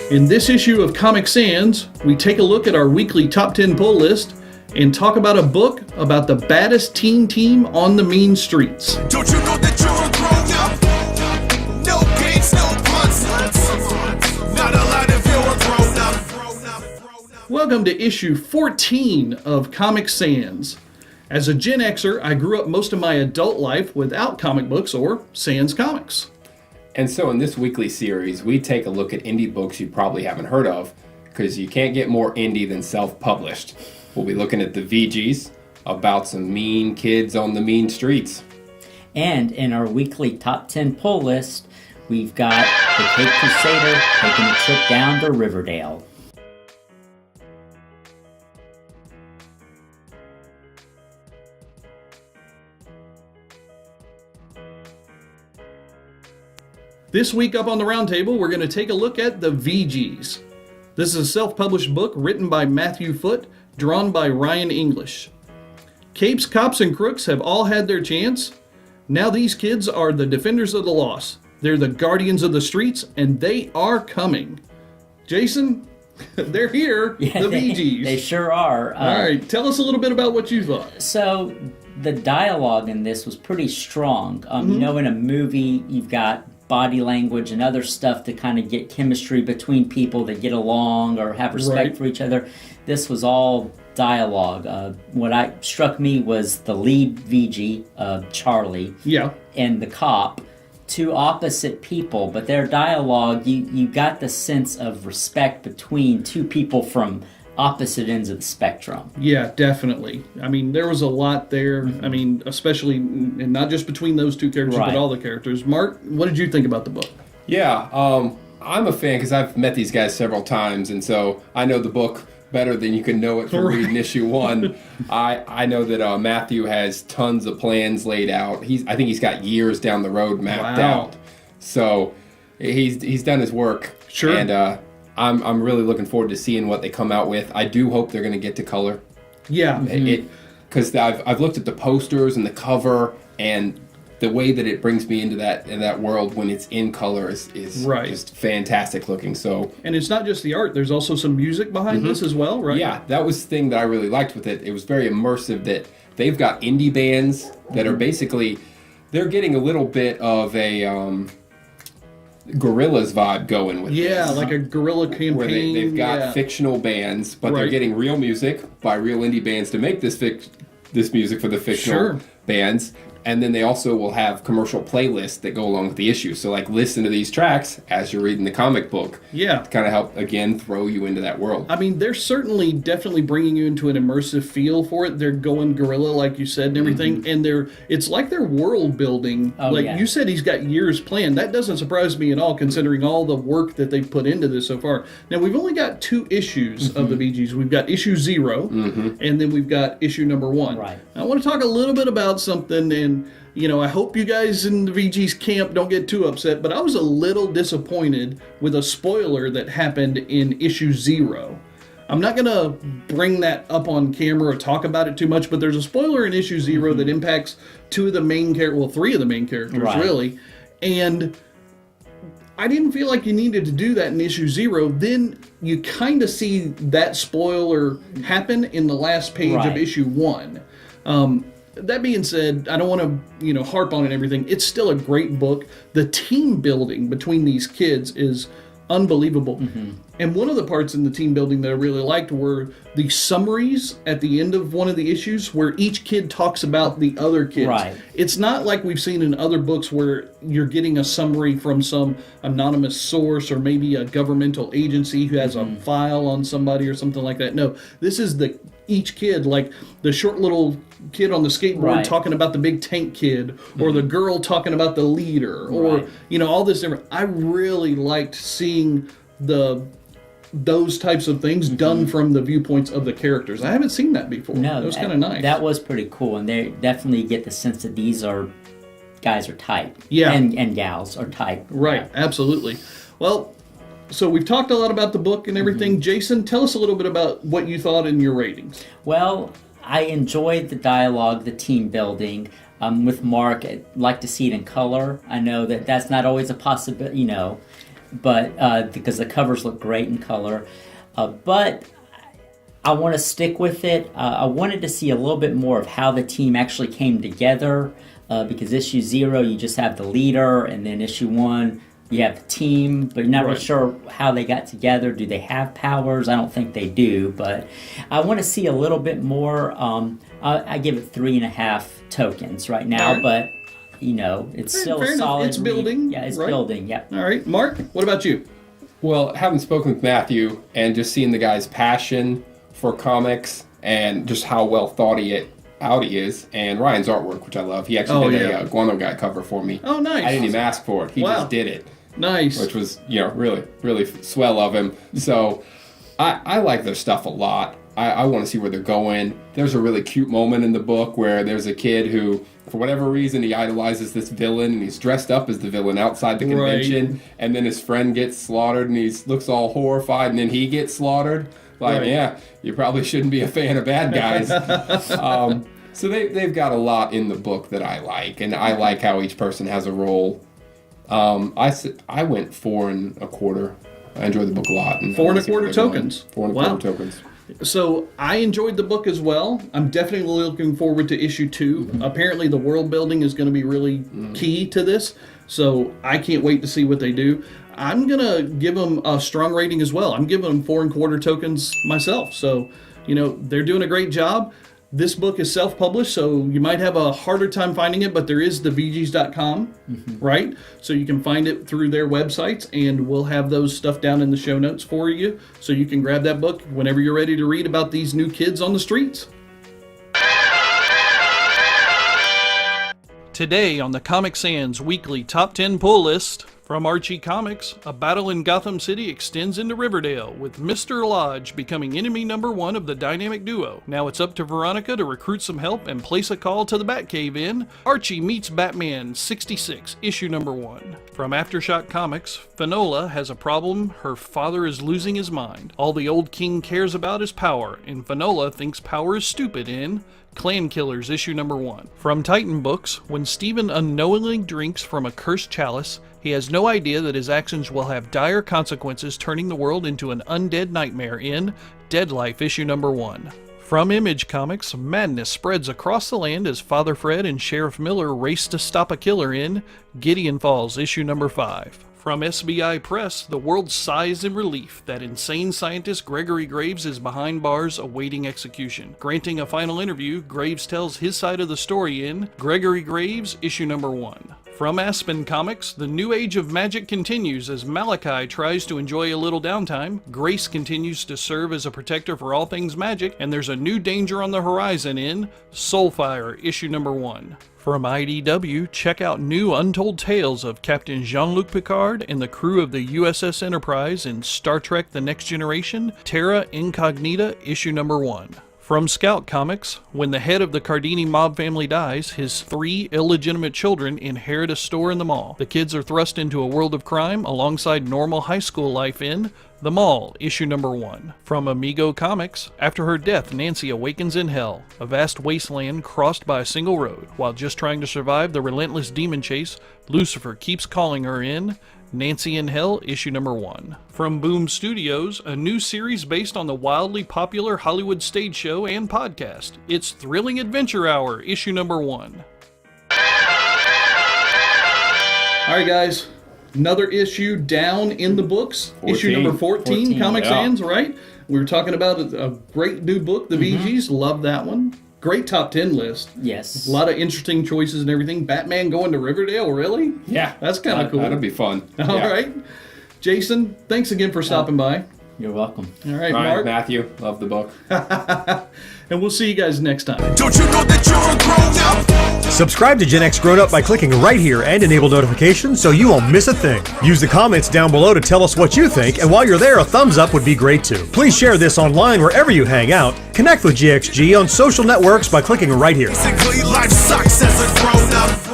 In this issue of Comic Sans, we take a look at our weekly top 10 pull list and talk about a book about the baddest teen team on the mean streets. Don't you know that you're a grown-up? No games, no puns. Not allowed if you're a grown-up. Welcome to issue 14 of Comic Sans. As a Gen Xer, I grew up most of my adult life without comic books or sans comics. And so in this weekly series, we take a look at indie books you probably haven't heard of, because you can't get more indie than self-published. We'll be looking at the Vigis, about some mean kids on the mean streets. And in our weekly top 10 pull list, we've got the Cape Crusader taking a trip down to Riverdale. This week up on the Roundtable, we're going to take a look at the Vigis. This is a self-published book written by Matthew Foote, drawn by Foote English. Capes, cops, and crooks have all had their chance. Now these kids are the defenders of the lost. They're the guardians of the streets, and they are coming. Jason, they're here, Yeah, the Vigis. They sure are. All right, tell us a little bit about what you thought. So the dialogue in this was pretty strong. You know, in a movie, you've got body language and other stuff to kind of get chemistry between people that get along or have respect for each other. This was all dialogue. What struck me was the lead VG, Charlie, and the cop, two opposite people, but their dialogue, you got the sense of respect between two people from opposite ends of the spectrum. Yeah, definitely. I mean, there was a lot there. I mean, especially, and not just between those two characters, but all the characters. Mark, what did you think about the book? Yeah, I'm a fan because I've met these guys several times, and so I know the book better than you can know it from reading issue one. I know that Matthew has tons of plans laid out. I think he's got years down the road mapped out. So he's done his work. Sure. And I'm really looking forward to seeing what they come out with. I do hope they're going to get to color. Yeah. Because I've looked at the posters and the cover, and the way that it brings me into that world when it's in color is just fantastic looking. So, and it's not just the art. There's also some music behind this as well, right? Yeah, that was the thing that I really liked with it. It was very immersive that they've got indie bands that are basically, they're getting a little bit of a Gorillaz vibe going with this. Yeah, like a guerrilla campaign. Where they've got fictional bands, but they're getting real music by real indie bands to make this music for the fictional bands. And then they also will have commercial playlists that go along with the issue. So, like, listen to these tracks as you're reading the comic book. Yeah. To kind of help, again, throw you into that world. I mean, they're definitely bringing you into an immersive feel for it. They're going guerrilla, like you said, and everything. And it's like they're world building. You said he's got years planned. That doesn't surprise me at all, considering all the work that they've put into this so far. Now, we've only got 2 issues of the VGs. We've got issue 0, and then we've got issue number 1. Right. I want to talk a little bit about something, and I hope you guys in the VG's camp don't get too upset, but I was a little disappointed with a spoiler that happened in issue 0. I'm not going to bring that up on camera or talk about it too much, but there's a spoiler in issue 0 that impacts 3 of the main characters, really. And I didn't feel like you needed to do that in issue 0. Then you kind of see that spoiler happen in the last page of issue 1. That being said, I don't want to, harp on it and everything. It's still a great book. The team building between these kids is unbelievable. And one of the parts in the team building that I really liked were the summaries at the end of one of the issues where each kid talks about the other kids. Right. It's not like we've seen in other books where you're getting a summary from some anonymous source or maybe a governmental agency who has a file on somebody or something like that. No, this is each kid, like the short little kid on the skateboard talking about the big tank kid, or the girl talking about the leader, or all this different. I really liked seeing those types of things done from the viewpoints of the characters. I haven't seen that before. No, that was kind of nice. That was pretty cool, and they definitely get the sense that these guys are tight. Yeah, and gals are tight. Right, absolutely. Well, so we've talked a lot about the book and everything. Jason, tell us a little bit about what you thought in your ratings. Well, I enjoyed the dialogue, the team building. With Mark, I'd like to see it in color. I know that that's not always a possibility, but because the covers look great in color. But I want to stick with it. I wanted to see a little bit more of how the team actually came together, because issue 0, you just have the leader, and then issue 1, you have the team, but you're not really sure how they got together. Do they have powers? I don't think they do, but I want to see a little bit more. I give it 3.5 tokens right now, but it's still a solid. It's building. Yeah, it's building. Yeah. All right, Mark, what about you? Well, having spoken with Matthew and just seeing the guy's passion for comics and just how well thought out he is, and Ryan's artwork, which I love. He actually did a Guano Guy cover for me. Oh, nice. I didn't even ask for it. He just did it. Nice. Which was, really, really swell of him. So I like their stuff a lot. I want to see where they're going. There's a really cute moment in the book where there's a kid who, for whatever reason, he idolizes this villain, and he's dressed up as the villain outside the convention, and then his friend gets slaughtered, and he looks all horrified, and then he gets slaughtered. Yeah, you probably shouldn't be a fan of bad guys. So they've got a lot in the book that I like, and I like how each person has a role. I went 4.25. I enjoyed the book a lot. 4.25 tokens. 4.25 tokens. So I enjoyed the book as well. I'm definitely looking forward to issue 2. Apparently the world building is going to be really key to this. So I can't wait to see what they do. I'm going to give them a strong rating as well. I'm giving them 4.25 tokens myself. So, they're doing a great job. This book is self-published, so you might have a harder time finding it, but there is the Vigis.com, right? So you can find it through their websites, and we'll have those stuff down in the show notes for you, so you can grab that book whenever you're ready to read about these new kids on the streets. Today on the Comic Sans Weekly Top 10 Pull List, from Archie Comics, a battle in Gotham City extends into Riverdale, with Mr. Lodge becoming enemy number 1 of the dynamic duo. Now it's up to Veronica to recruit some help and place a call to the Batcave Inn. Archie meets Batman 66, issue number 1. From Aftershock Comics, Finola has a problem. Her father is losing his mind. All the old king cares about is power, and Finola thinks power is stupid in Clan Killers, issue number 1. From Titan Books, when Stephen unknowingly drinks from a cursed chalice, he has no idea that his actions will have dire consequences, turning the world into an undead nightmare in Dead Life, issue number 1. From Image Comics, madness spreads across the land as Father Fred and Sheriff Miller race to stop a killer in Gideon Falls, issue number 5. From SBI Press, the world sighs in relief that insane scientist Gregory Graves is behind bars awaiting execution. Granting a final interview, Graves tells his side of the story in Gregory Graves, issue number 1. From Aspen Comics, the new age of magic continues as Malachi tries to enjoy a little downtime, Grace continues to serve as a protector for all things magic, and there's a new danger on the horizon in Soulfire, issue number 1. From IDW, check out new untold tales of Captain Jean-Luc Picard and the crew of the USS Enterprise in Star Trek The Next Generation, Terra Incognita, issue number 1. From Scout Comics, when the head of the Cardini mob family dies, his 3 illegitimate children inherit a store in the mall. The kids are thrust into a world of crime alongside normal high school life in The Mall, issue number 1. From Amigo Comics, after her death, Nancy awakens in hell, a vast wasteland crossed by a single road. While just trying to survive the relentless demon chase, Lucifer keeps calling her in Nancy in Hell, issue number 1. From Boom Studios, a new series based on the wildly popular Hollywood stage show and podcast. It's Thrilling Adventure Hour, issue number 1. All right, guys. Another issue down in the books. 14, issue number 14 Comic Sans, right? We were talking about a great new book, The Vigis. Love that one. Great top 10 list. Yes. A lot of interesting choices and everything. Batman going to Riverdale, really? Yeah. That's kind of cool. That'd be fun. All right. Jason, thanks again for stopping by. You're welcome. All right, Ryan, Mark. Matthew, love the book. And we'll see you guys next time. Don't you know that you're a grown up? Subscribe to GenXGrownUp by clicking right here and enable notifications so you won't miss a thing. Use the comments down below to tell us what you think, and while you're there, a thumbs up would be great too. Please share this online wherever you hang out. Connect with GXG on social networks by clicking right here. Basically, life sucks as a grown up.